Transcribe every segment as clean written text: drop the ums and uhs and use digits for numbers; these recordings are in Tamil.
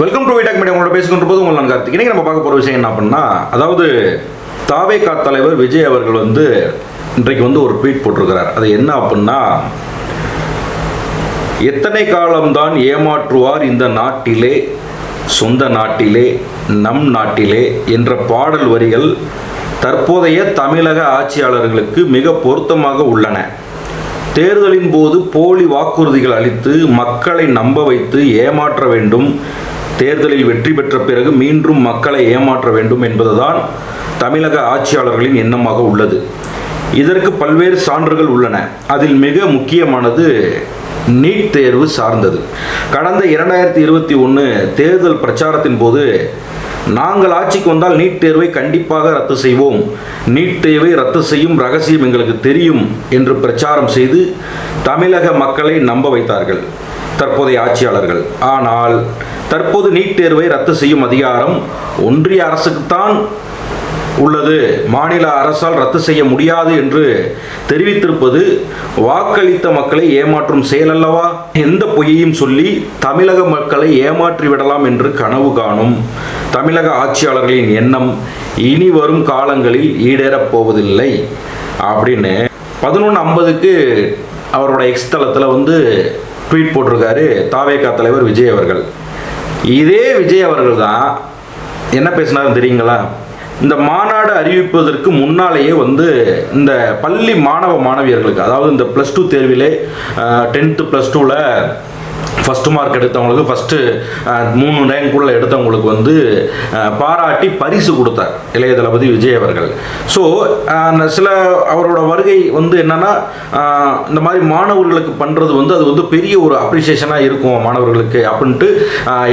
Welcome to வீடாக் media. உங்களோட பேசிக்கொண்டு போது உங்களை நான் கார்த்திக். இன்னைக்கு நம்ம பார்க்க போகிற விஷயம் என்ன அப்படின்னா, அதாவது தாவேகா தலைவர் விஜய் அவர்கள் இன்றைக்கு ஒரு ட்வீட் போட்டிருக்கிறார். அது என்ன அப்படின்னா, எத்தனை காலம்தான் ஏமாற்றுவார் இந்த நாட்டிலே, சொந்த நாட்டிலே, நம் நாட்டிலே என்ற பாடல் வரிகள் தற்போதைய தமிழக ஆட்சியாளர்களுக்கு மிக பொருத்தமாக உள்ளன. தேர்தலின் போது போலி வாக்குறுதிகள் அளித்து மக்களை நம்ப வைத்து ஏமாற்ற வேண்டும், தேர்தலில் வெற்றி பெற்ற பிறகு மீண்டும் மக்களை ஏமாற்ற வேண்டும் என்பதுதான் தமிழக ஆட்சியாளர்களின் எண்ணமாக உள்ளது. இதற்கு பல்வேறு சான்றுகள் உள்ளன. அதில் மிக முக்கியமானது நீட் தேர்வு சார்ந்தது. கடந்த 2021 தேர்தல் பிரச்சாரத்தின் போது, நாங்கள் ஆட்சிக்கு வந்தால் நீட் தேர்வை கண்டிப்பாக ரத்து செய்வோம், நீட் தேர்வை ரத்து செய்யும் ரகசியம் எங்களுக்கு தெரியும் என்று பிரச்சாரம் செய்து தமிழக மக்களை நம்ப வைத்தார்கள் தற்போதைய ஆட்சியாளர்கள். ஆனால் தற்போது நீட் தேர்வை ரத்து செய்யும் அதிகாரம் ஒன்றிய அரசுக்குத்தான் உள்ளது, மாநில அரசால் ரத்து செய்ய முடியாது என்று தெரிவித்திருப்பது வாக்களித்த மக்களை ஏமாற்றும் செயல் அல்லவா? எந்த பொய்யையும் சொல்லி தமிழக மக்களை ஏமாற்றி விடலாம் என்று கனவு காணும் தமிழக ஆட்சியாளர்களின் எண்ணம் இனி வரும் காலங்களில் ஈடேறப் போவதில்லை அப்படின்னு 11:50க்கு அவரோட எக்ஸ் தளத்தில் ட்வீட் போட்டிருக்காரு தாவேகா தலைவர் விஜய் அவர்கள். இதே விஜய் அவர்கள் தான் என்ன பேசினார் தெரியுங்களா? இந்த மாநாடு அறிவிப்பதற்கு முன்னாலேயே இந்த பள்ளி மாணவியர்களுக்கு, அதாவது இந்த +2 தேர்விலே 10th +2ல் ஃபஸ்ட்டு மார்க் எடுத்தவங்களுக்கு, ஃபஸ்ட்டு 3 ரேங்க்குள்ள எடுத்தவங்களுக்கு பாராட்டி பரிசு கொடுத்தார் இளைய தளபதி விஜய் அவர்கள். ஸோ சில அவரோட வருகை என்னன்னா, இந்த மாதிரி மாணவர்களுக்கு பண்ணுறது அது பெரிய ஒரு அப்ரிசியேஷனாக இருக்கும் மாணவர்களுக்கு அப்படின்ட்டு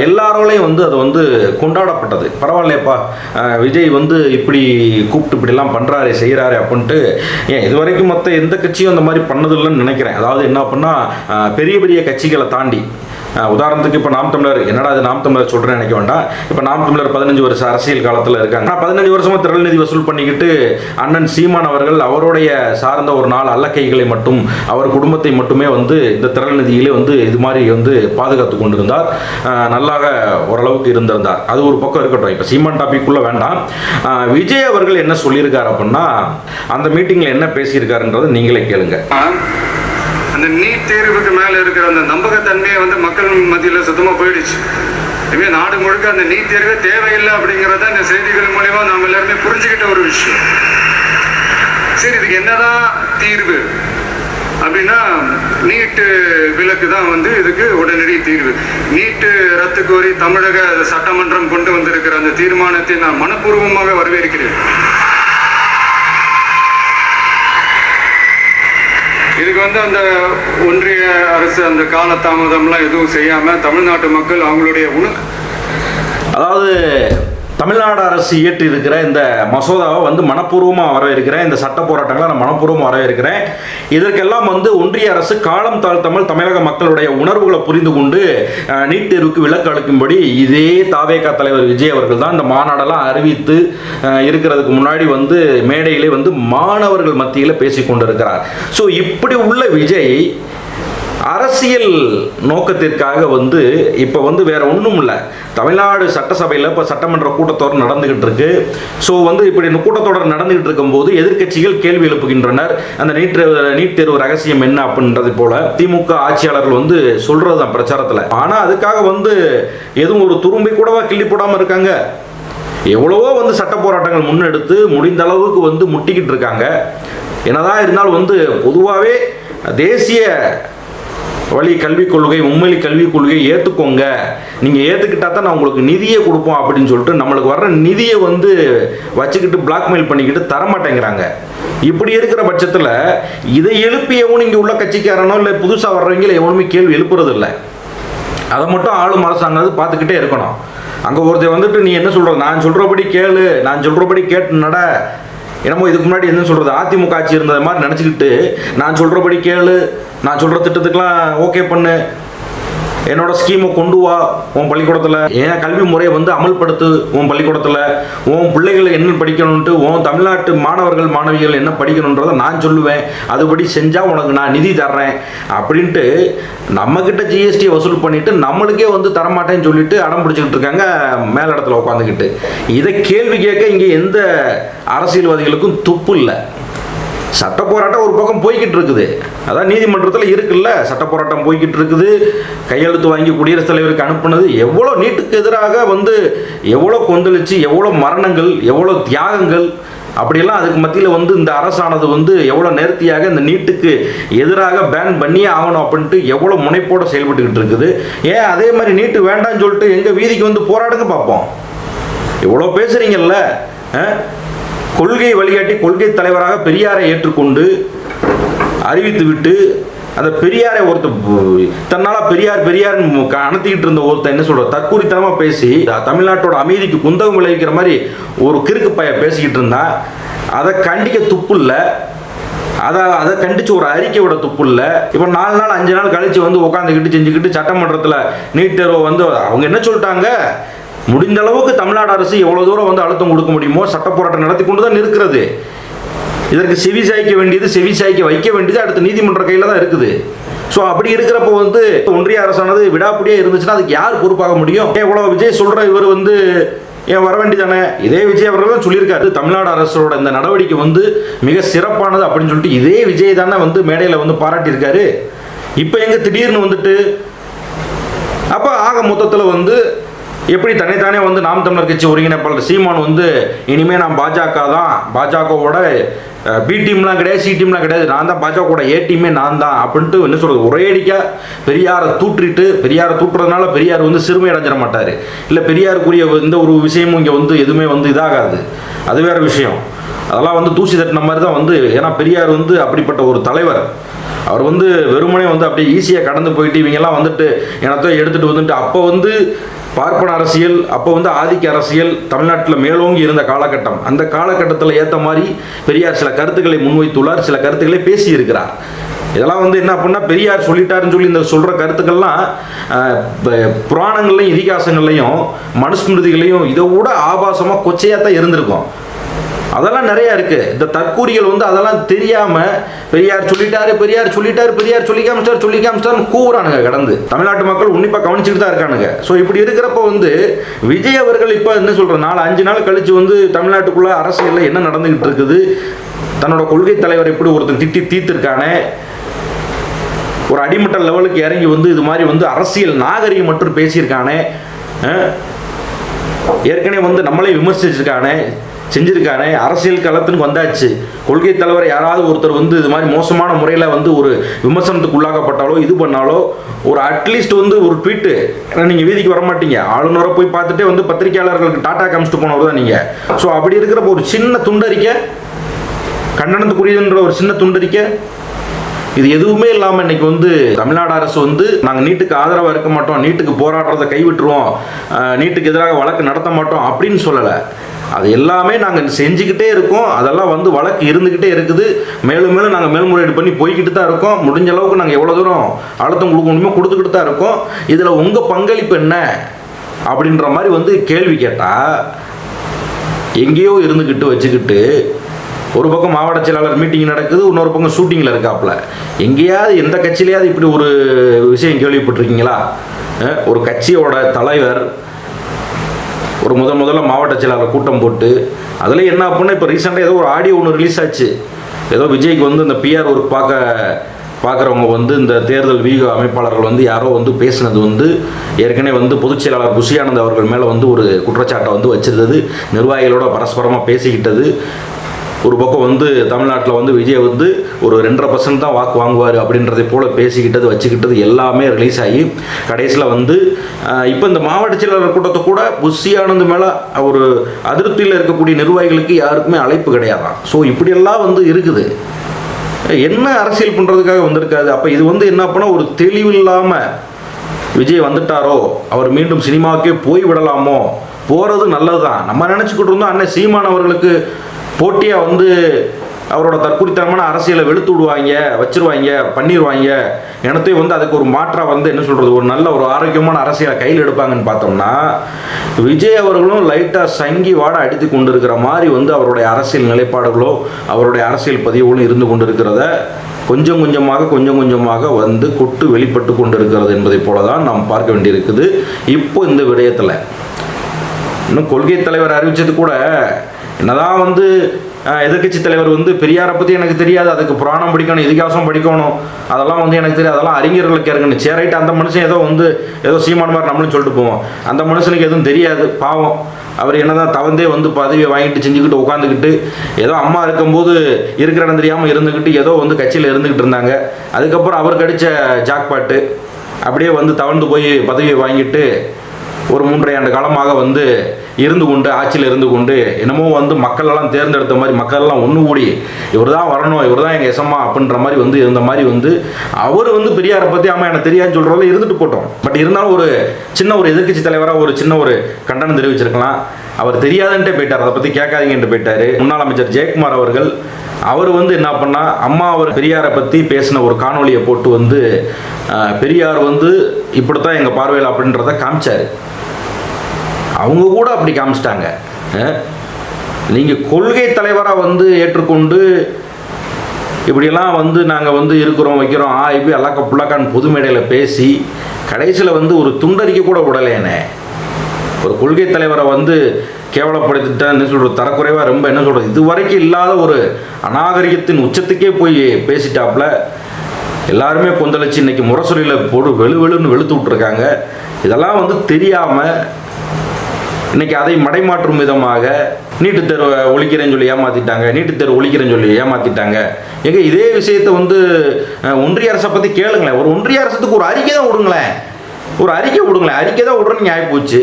எல்லாரோலையும் அது கொண்டாடப்பட்டது. பரவாயில்லையப்பா, விஜய் இப்படி கூப்பிட்டு இப்படிலாம் பண்ணுறாரு செய்கிறாரு அப்படின்ட்டு. இது வரைக்கும் மற்ற எந்த கட்சியும் அந்த மாதிரி பண்ணதில்லைன்னு நினைக்கிறேன். அதாவது என்ன அப்படின்னா, பெரிய பெரிய கட்சிகளை தாண்டி, உதாரணத்துக்கு இப்போ நாம் தமிழர், என்னடா அது நாம் தமிழர் சொல்கிறேன்னு நினைக்க வேண்டாம். இப்போ நாம் தமிழர் 15 வருஷ அரசியல் காலத்தில் இருக்காங்க. 15 வருஷமாக திரள் நிதி வசூல் பண்ணிக்கிட்டு அண்ணன் சீமான் அவர்கள் அவருடைய சார்ந்த ஒரு 4 அல்லக்கைகளை மட்டும், அவர் குடும்பத்தை மட்டுமே இந்த திரள் நிதியிலே இது மாதிரி பாதுகாத்து கொண்டிருந்தார். நல்லாக ஓரளவுக்கு இருந்திருந்தார். அது ஒரு பக்கம் இருக்கட்டும். இப்போ சீமான் டாபிக்குள்ளே வேண்டாம். விஜய் அவர்கள் என்ன சொல்லியிருக்கார் அப்படின்னா, அந்த மீட்டிங்கில் என்ன பேசியிருக்காருன்றதை நீங்களே கேளுங்க. அந்த நீட் தேர்வுக்கு மேலே இருக்கிற அந்த நம்பகத்தன்மையை மக்கள் மத்தியில் சுத்தமாக போயிடுச்சு. இதுவே நாடு முழுக்க அந்த நீட் தேர்வே தேவையில்லை அப்படிங்கிறத இந்த செய்திகள் மூலமா நாம் எல்லாருமே புரிஞ்சுக்கிட்ட ஒரு விஷயம். சரி, இதுக்கு என்னதான் தீர்வு அப்படின்னா, நீட்டு விலக்கு தான் இதுக்கு உடனடி தீர்வு. நீட்டு ரத்து கோரி தமிழக சட்டமன்றம் கொண்டு வந்திருக்கிற அந்த தீர்மானத்தை நான் மனப்பூர்வமாக வரவேற்கிறேன். இதுக்கு அந்த ஒன்றிய அரசு அந்த காலதாமதம்லாம் எதுவும் செய்யாம தமிழ்நாட்டு மக்கள் அவங்களுடைய அதாவது தமிழ்நாடு அரசு இயற்றி இருக்கிற இந்த மசோதாவை மனப்பூர்வமாக வரவேற்கிறேன். இந்த சட்ட போராட்டங்களை நான் மனப்பூர்வமாக வரவேற்கிறேன். இதற்கெல்லாம் ஒன்றிய அரசு காலம் தாழ்த்தாமல் தமிழக மக்களுடைய உணர்வுகளை புரிந்து கொண்டு நீட் தேர்வுக்கு விலக்கு அளிக்கும்படி இதே தாவேகா தலைவர் விஜய் அவர்கள் தான் இந்த மாநாடெல்லாம் அறிவித்து இருக்கிறதுக்கு முன்னாடி மேடையிலே மாணவர்கள் மத்தியில் பேசி கொண்டிருக்கிறார். ஸோ இப்படி உள்ள விஜய் அரசியல் நோக்கத்திற்காக இப்போ வேற ஒன்றும் இல்லை. தமிழ்நாடு சட்டசபையில் இப்போ சட்டமன்ற கூட்டத்தொடர் நடந்துகிட்டு இருக்கு. ஸோ இப்படி கூட்டத்தொடர் நடந்துகிட்டு இருக்கும்போது எதிர்க்கட்சிகள் கேள்வி எழுப்புகின்றனர். அந்த நீட் தேர்வு ரகசியம் என்ன அப்படின்றது போல திமுக ஆட்சியாளர்கள் சொல்றது தான் பிரச்சாரத்தில். ஆனால் அதுக்காக எதுவும் ஒரு துரும்பை கூடவா கிள்ளி போடாமல் இருக்காங்க. எவ்வளவோ சட்ட போராட்டங்கள் முன்னெடுத்து முடிந்த அளவுக்கு முட்டிக்கிட்டு இருக்காங்க. என்னதான் இருந்தாலும் பொதுவாகவே தேசிய வழி கல்விக் கொள்கை, மும்மொழி கல்விக் கொள்கையை ஏற்றுக்கோங்க, நீங்கள் ஏற்றுக்கிட்டா தான் நான் உங்களுக்கு நிதியை கொடுப்போம் அப்படின்னு சொல்லிட்டு நம்மளுக்கு வர்ற நிதியை வச்சுக்கிட்டு பிளாக்மெயில் பண்ணிக்கிட்டு தரமாட்டேங்கிறாங்க. இப்படி இருக்கிற பட்சத்தில் இதை எழுப்பியவனும் இங்கே உள்ள கட்சிக்காரனோ இல்லை புதுசாக வர்றவங்கள எவனுமே கேள்வி எழுப்புறது இல்லை. அதை மட்டும் ஆளும் அரசாங்கம் பார்த்துக்கிட்டே இருக்கணும். அங்கே ஒருத்தர் நீ என்ன சொல்கிற, நான் சொல்கிறபடி கேளு, நான் சொல்கிறபடி கேட்டு நட, என்னமோ இதுக்கு முன்னாடி என்ன சொல்கிறது, அதிமுக ஆட்சி இருந்தது மாதிரி நினச்சிக்கிட்டு நான் சொல்கிறபடி கேளு, நான் சொல்கிற திட்டத்துக்கெலாம் ஓகே பண்ணு, என்னோட ஸ்கீமை கொண்டு வா உன் பள்ளிக்கூடத்தில், என் கல்வி முறையை வந்து அமல்படுத்து உன் பள்ளிக்கூடத்தில், உன் பிள்ளைகள் என்ன படிக்கணும்ட்டு, உன் தமிழ்நாட்டு மாணவர்கள் மாணவிகள் என்ன படிக்கணுன்றதை நான் சொல்லுவேன், அதுபடி செஞ்சால் உனக்கு நான் நிதி தர்றேன் அப்படின்ட்டு நம்மக்கிட்ட ஜிஎஸ்டி வசூல் பண்ணிட்டு நம்மளுக்கே வந்து தரமாட்டேன்னு சொல்லிட்டு அடம் பிடிச்சிக்கிட்டு இருக்காங்க மேலிடத்துல உட்காந்துக்கிட்டு. இதை கேள்வி கேட்க இங்கே எந்த அரசியல்வாதிகளுக்கும் துப்பு இல்லை. சட்ட போராட்டம் ஒரு பக்கம் போய்கிட்டு இருக்குது, அதான் நீதிமன்றத்தில் இருக்குல்ல, சட்ட போராட்டம் போய்கிட்டு இருக்குது. கையெழுத்து வாங்கி குடியரசுத் தலைவருக்கு அனுப்புனது எவ்வளோ நீட்டுக்கு எதிராக வந்து எவ்வளோ கொந்தளிச்சு, எவ்வளோ மரணங்கள், எவ்வளோ தியாகங்கள், அப்படியெல்லாம் அதுக்கு மத்தியில் வந்து இந்த அரசானது வந்து எவ்வளோ நேர்த்தியாக இந்த நீட்டுக்கு எதிராக பேன் பண்ணியே ஆகணும் அப்படின்ட்டு எவ்வளோ முனைப்போடு செயல்பட்டுக்கிட்டு இருக்குது. ஏன் அதே மாதிரி நீட்டு வேண்டாம்னு சொல்லிட்டு எங்கள் வீதிக்கு வந்து போராடுங்க பார்ப்போம். இவ்வளோ பேசுகிறீங்கல்ல, கொள்கை வழிகாட்டி கொள்கை தலைவராக பெரியாரை ஏற்றுக்கொண்டு அறிவித்து விட்டு அந்த பெரியாரை ஒருத்தர் தன்னால் பெரியார் பெரியார்னு அணைத்திக்கிட்டு இருந்த ஒருத்தர் என்ன சொல்கிற தற்கூரித்தனமாக பேசி தமிழ்நாட்டோட அமைதிக்கு குந்தகம் விளைவிக்கிற மாதிரி ஒரு கிறுக்கு பைய பேசிக்கிட்டு இருந்தா அதை கண்டிக்க துப்பு இல்லை. அதை கண்டித்து ஒரு அறிக்கை விட துப்பு இல்லை. இப்போ 4 நாள் 5 நாள் கழித்து வந்து உட்காந்துக்கிட்டு செஞ்சுக்கிட்டு சட்டமன்றத்தில் நீட் தேர்வை வந்து அவங்க என்ன சொல்லிட்டாங்க, முடிந்த அளவுக்கு தமிழ்நாடு அரசு எவ்வளோ தூரம் வந்து அழுத்தம் கொடுக்க முடியுமோ சட்ட போராட்டம் நடத்தி கொண்டு தான் இருக்கிறது. இதற்கு செவி சாய்க்க வேண்டியது, செவி சாய்க்க வைக்க வேண்டியது அடுத்த நீதிமன்ற கையில் தான் இருக்குது. ஸோ அப்படி இருக்கிறப்போ வந்து ஒன்றிய அரசானது விடாப்பிடியே இருந்துச்சுன்னா அதுக்கு யார் பொறுப்பாக முடியும்? இவ்வளோ விஜய் சொல்கிற இவர் வந்து ஏன் வர வேண்டியதானே? இதே விஜய் அவர்கள் தான் சொல்லியிருக்காரு, தமிழ்நாடு அரசோட இந்த நடவடிக்கை வந்து மிக சிறப்பானது அப்படின்னு சொல்லிட்டு இதே விஜய் தானே வந்து மேடையில் வந்து பாராட்டியிருக்காரு. இப்போ எங்கே திடீர்னு வந்துட்டு அப்போ ஆக மொத்தத்தில் வந்து எப்படி தன்னைத்தானே வந்து நாம் தமிழர் கட்சி ஒருங்கிணைப்பாளர் சீமான் வந்து இனிமேல் நான் பாஜக தான், பாஜகவோட பி டீம்லாம் கிடையாது, சி டீம்லாம் கிடையாது, நான் தான் பாஜகவோட ஏ டீமே நான் தான் அப்படின்ட்டு என்ன சொல்கிறது ஒரேடிக்காக பெரியாரை தூற்றிட்டு, பெரியாரை தூட்டுறதுனால பெரியார் வந்து சிறுமை அடைஞ்சிட மாட்டார், இல்லை பெரியாருக்குரிய எந்த ஒரு விஷயமும் இங்கே வந்து எதுவுமே வந்து இதாகாது, அது வேறு விஷயம். அதெல்லாம் வந்து தூசி தட்டின மாதிரி தான் வந்து, ஏன்னா பெரியார் வந்து அப்படிப்பட்ட ஒரு தலைவர். அவர் வந்து வெறுமனே வந்து அப்படியே ஈஸியாக கடந்து போயிட்டு இவங்கெல்லாம் வந்துட்டு எனத்தை எடுத்துகிட்டு வந்துட்டு அப்போ வந்து பார்ப்பன அரசியல், அப்போ வந்து ஆதிக்க அரசியல் தமிழ்நாட்டில் மேலோங்கி இருந்த காலகட்டம். அந்த காலகட்டத்தில் ஏற்ற மாதிரி பெரியார் சில கருத்துக்களை முன்வைத்துள்ளார், சில கருத்துக்களை பேசியிருக்கிறார். இதெல்லாம் வந்து என்ன அப்படின்னா பெரியார் சொல்லிட்டாருன்னு சொல்லி இந்த சொல்கிற கருத்துக்கள்லாம் புராணங்கள்லையும் இதிகாசங்கள்லையும் மனுஸ்மிருதிகளையும் இதை விட ஆபாசமாக கொச்சையாக தான் இருந்திருக்கும். அதெல்லாம் நிறையா இருக்குது. இந்த தற்கூரிகள் வந்து அதெல்லாம் தெரியாமல் பெரியார் சொல்லிட்டாரு, பெரியார் சொல்லிட்டாரு, பெரியார் சொல்லி காமிச்சிட்டாருன்னு கூவுறானுங்க கடந்து. தமிழ்நாட்டு மக்கள் உன்னிப்பாக கவனிச்சுட்டு தான் இருக்கானுங்க. ஸோ இப்படி இருக்கிறப்ப வந்து விஜய் அவர்கள் இப்போ என்ன சொல்கிற 4-5 நாள் கழித்து வந்து தமிழ்நாட்டுக்குள்ளே அரசியலில் என்ன நடந்துக்கிட்டு இருக்குது, தன்னோட கொள்கை தலைவர் எப்படி ஒருத்தன் திட்டி தீர்த்திருக்கானே, ஒரு அடிமட்ட லெவலுக்கு இறங்கி வந்து இது மாதிரி வந்து அரசியல் நாகரிகம் மட்டும் பேசியிருக்கானே, ஏற்கனவே வந்து நம்மளே விமர்சிச்சிருக்கானே, செஞ்சுருக்கானே, அரசியல் களத்துக்கு வந்தாச்சு. கொள்கை தலைவர் யாராவது ஒருத்தர் வந்து இது மாதிரி மோசமான முறையில் வந்து ஒரு விமர்சனத்துக்கு உள்ளாக்கப்பட்டாலோ இது பண்ணாலோ ஒரு அட்லீஸ்ட் வந்து ஒரு ட்வீட்டு, ஏன்னா நீங்கள் வீதிக்கு வர மாட்டீங்க, ஆளுநரை போய் பார்த்துட்டே வந்து பத்திரிகையாளர்களுக்கு டாட்டா காமிச்சிட்டு போனவர் தான் நீங்கள். ஸோ அப்படி இருக்கிறப்ப ஒரு சின்ன துண்டறிக்கை, கண்டனத்துக்குரியதுன்ற ஒரு சின்ன துண்டறிக்கை, இது எதுவுமே இல்லாமல் இன்றைக்கி வந்து தமிழ்நாடு அரசு வந்து நாங்கள் நீட்டுக்கு ஆதரவாக இருக்க மாட்டோம், நீட்டுக்கு போராடுறதை கைவிட்டுருவோம், நீட்டுக்கு எதிராக வழக்கு நடத்த மாட்டோம் அப்படின்னு சொல்லலை. அது எல்லாமே நாங்கள் செஞ்சுக்கிட்டே இருக்கோம். அதெல்லாம் வந்து வழக்கு இருந்துக்கிட்டே இருக்குது. மேலும் மேலும் நாங்கள் மேல்முறையீடு பண்ணி போய்கிட்டு தான் இருக்கோம். முடிஞ்ச அளவுக்கு நாங்கள் எவ்வளோ தூரம் அழுத்தம் கொடுக்க முடியுமோ கொடுத்துக்கிட்டு தான் இருக்கோம். இதில் உங்கள் பங்களிப்பு என்ன அப்படின்ற மாதிரி வந்து கேள்வி கேட்டால் எங்கேயோ இருந்துக்கிட்டு வச்சுக்கிட்டு ஒரு பக்கம் மாவட்ட செயலாளர் மீட்டிங் நடக்குது, இன்னொரு பக்கம் ஷூட்டிங்கில் இருக்காப்புல. எங்கேயாவது எந்த கட்சியிலையாவது இப்படி ஒரு விஷயம் கேள்விப்பட்டிருக்கீங்களா? ஒரு கட்சியோட தலைவர் ஒரு முதல்ல மாவட்ட செயலாளர் கூட்டம் போட்டு அதில் என்ன அப்படின்னா இப்போ ரீசெண்டாக ஏதோ ஒரு ஆடியோ ஒன்று ரிலீஸ் ஆச்சு. ஏதோ விஜய்க்கு வந்து இந்த பிஆர் ஒர்க் பார்க்குறவங்க வந்து இந்த தேர்தல் வீக அமைப்பாளர்கள் வந்து யாரோ வந்து பேசினது வந்து ஏற்கனவே வந்து பொதுச் செயலாளர் புஷியானந்த் அவர்கள் மேலே வந்து ஒரு குற்றச்சாட்டை வந்து வச்சிருந்தது, நிர்வாகிகளோட பரஸ்பரமாக பேசிக்கிட்டது. ஒரு பக்கம் வந்து தமிழ்நாட்டில் வந்து விஜய் வந்து ஒரு 2.5% தான் வாக்கு வாங்குவார் அப்படின்றதை போல் பேசிக்கிட்டது வச்சுக்கிட்டது எல்லாமே ரிலீஸ் ஆகி கடைசியில் வந்து இப்போ இந்த மாவட்ட செயலாளர் கூட்டத்தை கூட புஷி ஆனந்த் மேலே ஒரு அதிருப்தியில் இருக்கக்கூடிய நிர்வாகிகளுக்கு யாருக்குமே அழைப்பு கிடையாதான். ஸோ இப்படியெல்லாம் வந்து இருக்குது. என்ன அரசியல் பண்ணுறதுக்காக வந்திருக்காது. அப்போ இது வந்து என்ன பண்ணால் ஒரு தெளிவில்லாமல் விஜய் வந்துட்டாரோ, அவர் மீண்டும் சினிமாவுக்கே போய் விடலாமோ, போகிறது நல்லது தான் நம்ம நினச்சிக்கிட்டு இருந்தோம். அண்ணன் சீமான் அவர்களுக்கு போட்டியாக வந்து அவரோட தற்குறித்தனமான அரசியலை வெளுத்து விடுவாங்க, வச்சிருவாங்க, பண்ணிடுவாங்க. எனத்தையும் வந்து அதுக்கு ஒரு மாற்றாக வந்து என்ன சொல்கிறது, ஒரு நல்ல ஒரு ஆரோக்கியமான அரசியலை கையில் எடுப்பாங்கன்னு பார்த்தோம்னா, விஜய் அவர்களும் லைட்டாக சங்கி வாட அடித்து கொண்டு இருக்கிற மாதிரி வந்து அவருடைய அரசியல் நிலைப்பாடுகளோ அவருடைய அரசியல் பதிவுகளும் இருந்து கொண்டு இருக்கிறத கொஞ்சம் கொஞ்சமாக வந்து கொட்டு வெளிப்பட்டு கொண்டு இருக்கிறது என்பதை போல தான் நாம் பார்க்க வேண்டியிருக்குது. இப்போ இந்த விடயத்தில் இன்னும் கொள்கை தலைவர் அறிவித்தது கூட என்னதான் வந்து எதிர்கட்சி தலைவர் வந்து பெரியாரை பற்றி எனக்கு தெரியாது, அதுக்கு புராணம் படிக்கணும், இதிகாசம் படிக்கணும், அதெல்லாம் வந்து எனக்கு தெரியாது, அதெல்லாம் அறிஞர்களுக்கு இறங்கணும். சேரைட்டு அந்த மனுஷன் ஏதோ சீமான மாதிரி நம்மளும் சொல்லிட்டு போவோம். அந்த மனுஷனுக்கு எதுவும் தெரியாது, பாவம். அவர் என்னதான் தவந்தே வந்து பதவியை வாங்கிட்டு செஞ்சுக்கிட்டு உட்காந்துக்கிட்டு ஏதோ அம்மா இருக்கும்போது இருக்கிற இடம் தெரியாமல் இருந்துக்கிட்டு ஏதோ வந்து கட்சியில் இருந்துக்கிட்டு இருந்தாங்க. அதுக்கப்புறம் அவர் கடித்த ஜாக்பாட்டு அப்படியே வந்து தவழ்ந்து போய் பதவியை வாங்கிட்டு ஒரு 3.5 ஆண்டு காலமாக வந்து இருந்து கொண்டு ஆட்சியில் இருந்து கொண்டு என்னமோ வந்து மக்களெல்லாம் தேர்ந்தெடுத்த மாதிரி மக்களெல்லாம் ஒன்று கூடி இவர் தான் வரணும், இவர் தான் எங்கள் எசம்மா அப்படின்ற மாதிரி வந்து இருந்த மாதிரி வந்து அவர் வந்து பெரியாரை பற்றி ஆமாம் எனக்கு தெரியாதுன்னு சொல்கிறவங்க இருந்துட்டு போட்டோம். பட் இருந்தாலும் ஒரு சின்ன ஒரு எதிர்கட்சி தலைவராக ஒரு சின்ன ஒரு கண்டனம் தெரிவிச்சிருக்கலாம். அவர் தெரியாதுன்ட்டே போயிட்டார், அதை பற்றி கேட்காதீங்கன்ட்டு போயிட்டார். முன்னாள் அமைச்சர் ஜெயக்குமார் அவர்கள் அவர் வந்து என்ன பண்ணால் அம்மா அவர் பெரியாரை பற்றி பேசின ஒரு காணொலியை போட்டு வந்து பெரியார் வந்து இப்படித்தான் எங்கள் பார்வையில் அப்படின்றத காமிச்சார். அவங்க கூட அப்படி காமிச்சிட்டாங்க. நீங்கள் கொள்கை தலைவராக வந்து ஏற்றுக்கொண்டு இப்படியெல்லாம் வந்து நாங்கள் வந்து இருக்கிறோம் வைக்கிறோம் இப்படி அல்லாக்க புல்லாக்கான்னு பொது மேடையில் பேசி கடைசியில் வந்து ஒரு துண்டறிக்கை கூட விடலேனே. ஒரு கொள்கை தலைவரை வந்து கேவலப்படுத்திட்டேன் என்ன சொல்கிறது, தரக்குறைவாக ரொம்ப என்ன சொல்கிறது, இது வரைக்கும் இல்லாத ஒரு அநாகரிகத்தின் உச்சத்துக்கே போய் பேசிட்டாப்புல. எல்லாருமே கொந்தளிச்சு இன்னைக்கு முரசொலியில் போடு வெளுன்னு வெளுத்து விட்ருக்காங்க. இதெல்லாம் வந்து தெரியாமல் இன்னைக்கு அதை மடைமாற்றும் விதமாக நீட்டுத் தேர்வை ஒழிக்கிறேன்னு சொல்லி ஏமாற்றிட்டாங்க, நீட்டுத் தேர்வு ஒழிக்கிறேன்னு சொல்லி ஏமாற்றிட்டாங்க. எங்க இதே விஷயத்தை வந்து ஒன்றிய அரசை பற்றி கேளுங்களேன். ஒரு ஒன்றிய அரசுக்கு ஒரு அறிக்கை தான் விடுங்களேன், ஒரு அறிக்கை விடுங்களேன். அறிக்கை தான் விடுறேன்னு ஆகிப்போச்சு.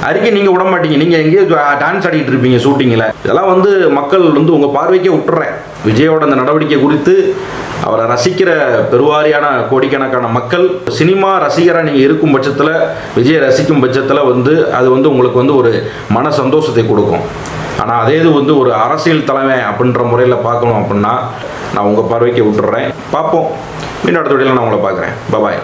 அறிக்கை நீங்கள் விட மாட்டீங்க, நீங்கள் எங்கேயோ டான்ஸ் ஆடிட்டு இருப்பீங்க ஷூட்டிங்கில். இதெல்லாம் வந்து மக்கள் வந்து உங்கள் பார்வைக்கே விட்டுறேன். விஜயோட அந்த நடவடிக்கை குறித்து அவரை ரசிக்கிற பெருவாரியான கோடிக்கணக்கான மக்கள், சினிமா ரசிகராக நீங்கள் இருக்கும் பட்சத்தில், விஜயை ரசிக்கும் பட்சத்தில் வந்து அது வந்து உங்களுக்கு வந்து ஒரு மன சந்தோஷத்தை கொடுக்கும். ஆனால் அதே இது வந்து ஒரு அரசியல் தலைமை அப்படின்ற முறையில் பார்க்கணும் அப்படின்னா நான் உங்கள் பார்வைக்கு விட்டுறேன். பார்ப்போம், இன்னும் அடுத்த வீடியோவில் நான் உங்களை பார்க்குறேன். பாய்.